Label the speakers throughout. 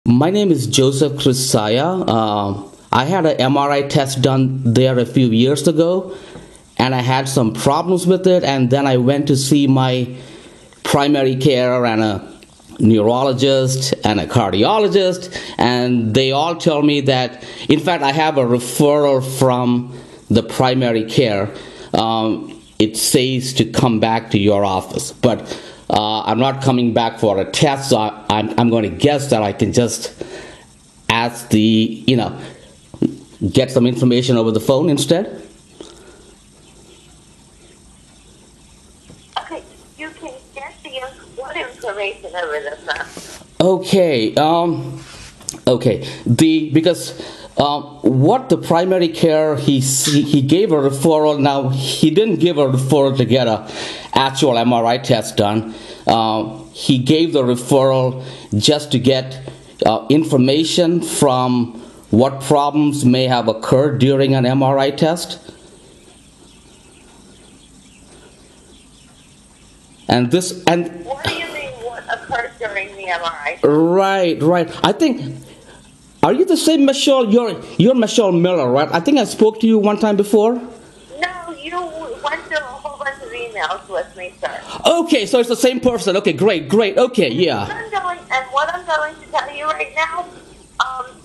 Speaker 1: My name is Joseph Chrisaya. I had an MRI test done there a few years ago, and I had some problems with it, and then I went to see my primary care and a neurologist and a cardiologist, and they all tell me that, in fact, I have a referral from the primary care. It says to come back to your office, but I'm not coming back for a test, so I'm going to guess that I can just ask get some information over the phone instead.
Speaker 2: Okay, you can get what information over the phone?
Speaker 1: Okay. Because what the primary care, he gave a referral. Now, he didn't give a referral to get a actual MRI test done. He gave the referral just to get information from what problems may have occurred during an MRI test.
Speaker 2: What do you mean what occurred during the MRI?
Speaker 1: Right. I think, are you the same Michelle? You're Michelle Miller, right? I think I spoke to you one time before.
Speaker 2: No, you went through a whole bunch of emails with me, sir.
Speaker 1: Okay, so it's the same person. Okay, great. Okay, yeah.
Speaker 2: What I'm going to tell you right now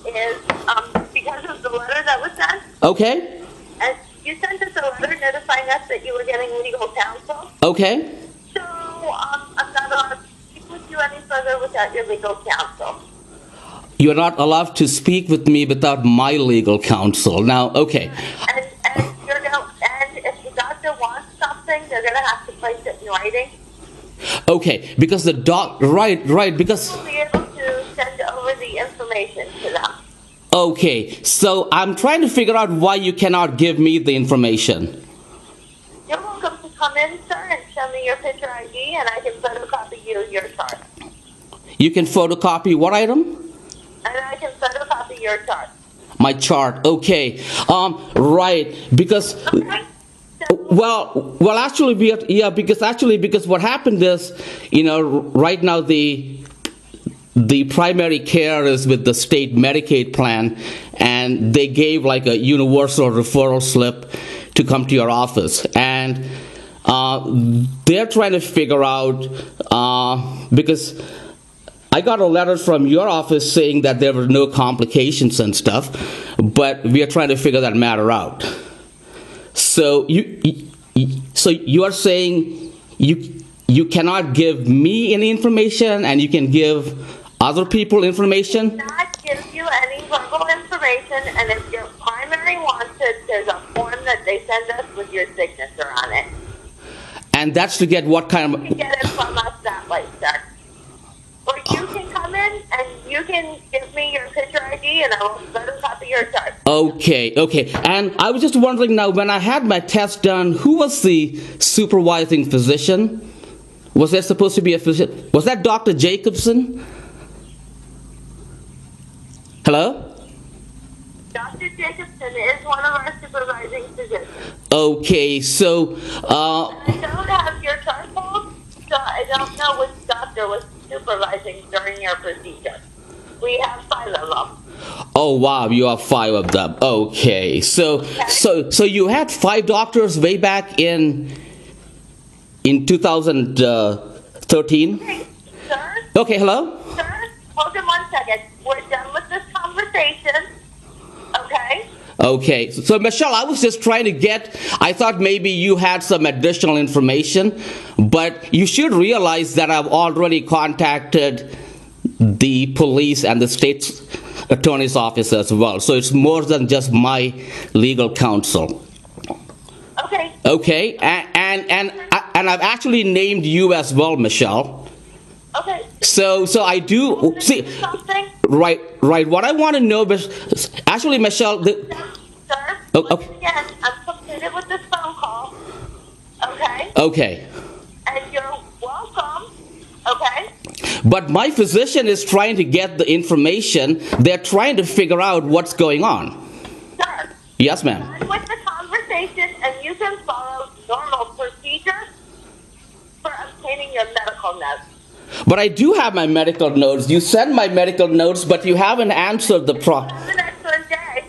Speaker 2: is because of the letter that was sent.
Speaker 1: Okay.
Speaker 2: And you sent us a letter notifying us that you were getting legal counsel.
Speaker 1: Okay.
Speaker 2: So I'm not allowed to speak with you any further without your legal counsel.
Speaker 1: You're not allowed to speak with me without my legal counsel. Now, okay.
Speaker 2: And if the doctor wants something, they're going to have to place it in writing.
Speaker 1: Okay, because because
Speaker 2: We'll be able to send over the information to them.
Speaker 1: Okay, so I'm trying to figure out why you cannot give me the information.
Speaker 2: You're welcome to come in, sir, and show me your picture ID, and I can photocopy you your chart.
Speaker 1: You can photocopy what item?
Speaker 2: And I can photocopy your chart.
Speaker 1: My chart, okay. Right, because...
Speaker 2: Okay.
Speaker 1: Well, actually, because what happened is, right now the primary care is with the state Medicaid plan, and they gave like a universal referral slip to come to your office, and they're trying to figure out, because I got a letter from your office saying that there were no complications and stuff, but we are trying to figure that matter out. So you are saying you cannot give me any information, and you can give other people information?
Speaker 2: I cannot give you any verbal information, and if your primary wants it, there's a form that they send us with your signature on it.
Speaker 1: And that's to get what kind of...
Speaker 2: You can get it from us that way, sir. Or you can come in and you can give me your picture ID, and I will photocopy your chart.
Speaker 1: Okay. And I was just wondering now, when I had my test done, who was the supervising physician? Was there supposed to be a physician? Was that Dr. Jacobson? Hello?
Speaker 2: Dr. Jacobson is one of our supervising physicians.
Speaker 1: Okay, so...
Speaker 2: I don't have your chart pulled, so I don't know which doctor was supervising during your procedure. We have 5 of them.
Speaker 1: Oh wow, you have 5 of them. Okay, so you had 5 doctors way back in 2013.
Speaker 2: Hey, sir.
Speaker 1: Okay, hello.
Speaker 2: Sir, hold on 1 second. We're done with this conversation. Okay.
Speaker 1: Okay, so Michelle, I was just trying to I thought maybe you had some additional information, but you should realize that I've already contacted the police and the state attorney's office as well. So it's more than just my legal counsel.
Speaker 2: Okay.
Speaker 1: Okay, and I've actually named you as well, Michelle.
Speaker 2: Okay.
Speaker 1: So I do see.
Speaker 2: Something?
Speaker 1: Right. What I want to know is actually, Michelle.
Speaker 2: Sir,
Speaker 1: Okay.
Speaker 2: once again, I'm completed with this phone call. Okay.
Speaker 1: Okay.
Speaker 2: And you're welcome. Okay.
Speaker 1: But my physician is trying to get the information. They're trying to figure out what's going on.
Speaker 2: Sir.
Speaker 1: Yes, ma'am.
Speaker 2: Done with the conversation, and you can follow normal procedures for obtaining your medical notes.
Speaker 1: But I do have my medical notes. You sent my medical notes, but you haven't answered the
Speaker 2: Have an excellent day.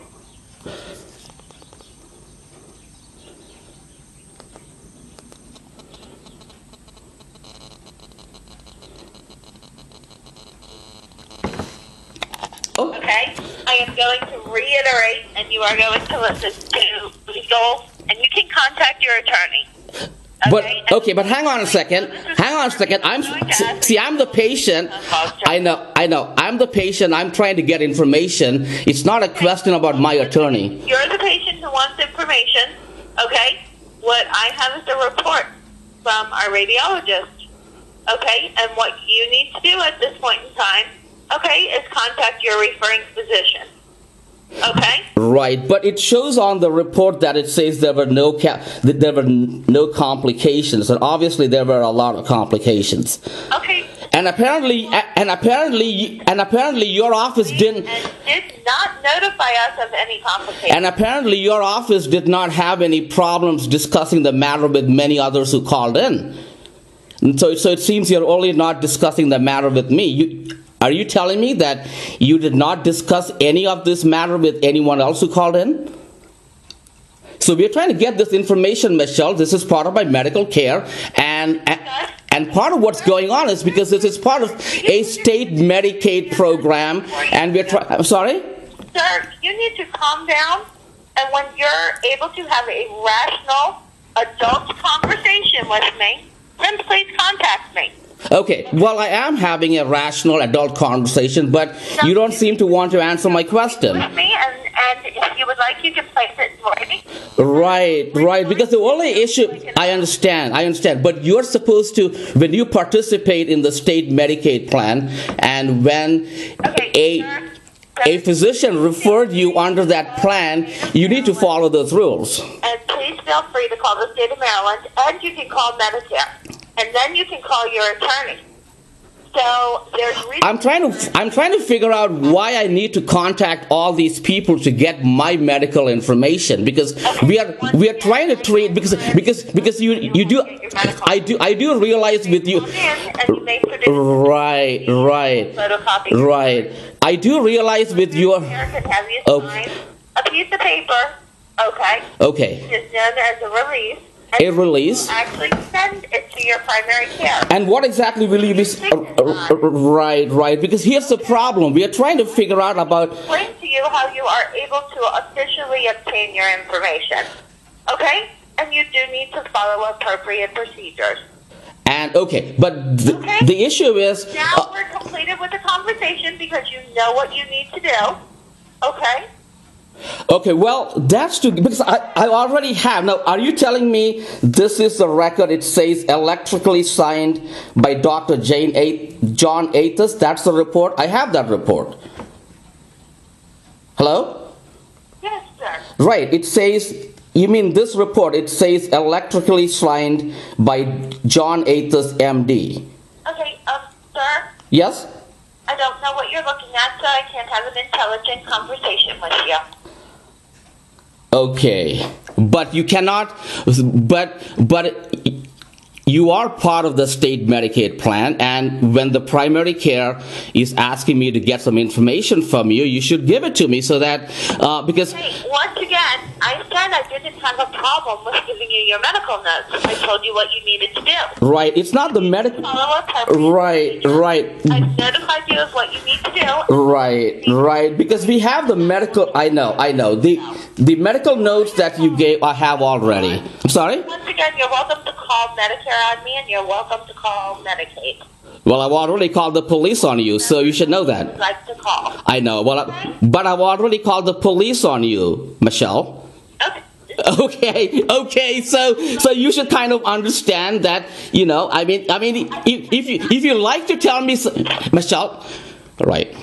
Speaker 1: Oh.
Speaker 2: Okay? I am going to reiterate, and you are going to listen to legal, and you can contact your attorney.
Speaker 1: But hang on a second. I'm the patient. I know. I'm the patient. I'm trying to get information. It's not a question about my attorney.
Speaker 2: You're the patient who wants information. Okay? What I have is a report from our radiologist. Okay? And what you need to do at this point in time, okay, is contact your referring physician. Okay?
Speaker 1: Right, but it shows on the report that it says there were no complications, and obviously there were a lot of complications.
Speaker 2: Okay.
Speaker 1: And apparently your office didn't.
Speaker 2: And did not notify us of any complications.
Speaker 1: And apparently your office did not have any problems discussing the matter with many others who called in. And so it seems you're only not discussing the matter with me. Are you telling me that you did not discuss any of this matter with anyone else who called in? So we're trying to get this information, Michelle. This is part of my medical care, and part of what's going on is because this is part of a state Medicaid program, and we're trying. I'm sorry?
Speaker 2: Sir, you need to calm down, and when you're able to have a rational adult conversation with me, then please contact me.
Speaker 1: Okay, well, I am having a rational adult conversation, but you don't seem to want to answer my question.
Speaker 2: With me, and if you would like, you can place it in writing.
Speaker 1: Right, because the only issue, I understand, but you're supposed to, when you participate in the state Medicaid plan, and when a physician referred you under that plan, you need to follow those rules.
Speaker 2: And please feel free to call the state of Maryland, and you can call Medicare. And then you can call your attorney. So there's
Speaker 1: I'm trying to figure out why I need to contact all these people to get my medical information, because we are trying to treat because you do I do realize with you right I do realize with your
Speaker 2: a piece of paper,
Speaker 1: okay,
Speaker 2: is known as a release.
Speaker 1: A release.
Speaker 2: Actually send it to your primary care.
Speaker 1: And what exactly will you be... Right. Because here's the problem. We are trying to figure out about...
Speaker 2: Explain to you how you are able to officially obtain your information. Okay? And you do need to follow appropriate procedures.
Speaker 1: And, but the issue is...
Speaker 2: Now we're completed with the conversation because you know what you need to do. Okay?
Speaker 1: Okay, well, that's too... Because I already have. Now, are you telling me this is the record? It says electrically signed by Dr. John Athos? That's the report? I have that report. Hello?
Speaker 2: Yes, sir.
Speaker 1: Right, it says... You mean this report? It says electrically signed by John Athos, MD.
Speaker 2: Okay, sir?
Speaker 1: Yes?
Speaker 2: I don't know what you're looking at, so I can't have an intelligent conversation with you.
Speaker 1: Okay, but you cannot, but you are part of the state Medicaid plan, and when the primary care is asking me to get some information from you, you should give it to me so that, because...
Speaker 2: Hey, once again, I said I didn't have a problem with giving you your medical notes. I told you what you needed to do.
Speaker 1: Right, it's not the medical... Right.
Speaker 2: I notified you of what you need to do.
Speaker 1: Right, because we have the medical... I know. The medical notes that you gave, I have already. I'm sorry?
Speaker 2: Once again, you're welcome to call Medicare on me, and you're welcome to call Medicaid.
Speaker 1: Well, I've already called the police on you, so you should know that.
Speaker 2: I'd like to call.
Speaker 1: I know, but I've already called the police on you, Michelle. Okay. So you should kind of understand that, I mean, if you like to tell me, Michelle, right?